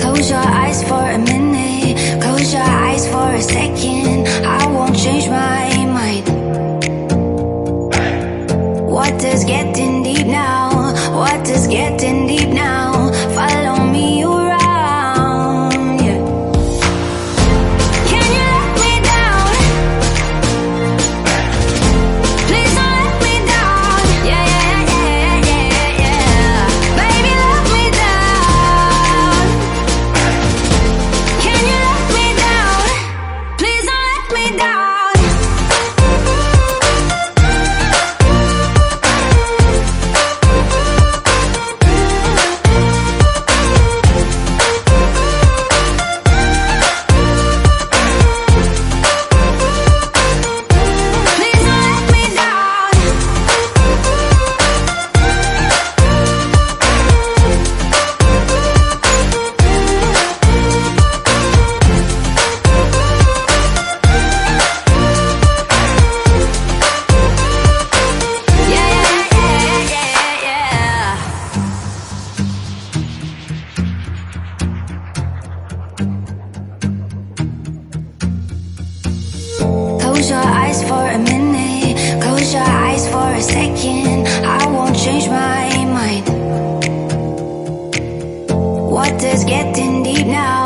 Close your eyes for a minute, close your eyes for a second. I won't change my mind. What does getting deep now? What does getting deep now? Follow me around, yeah. Can you let me down? Please don't let me down. Yeah, yeah, yeah, yeah, yeah. Baby, let me down. Can you let me down? Please don't let me down. Close your eyes for a minute, close your eyes for a second. I won't change my mind. What does getting deep now?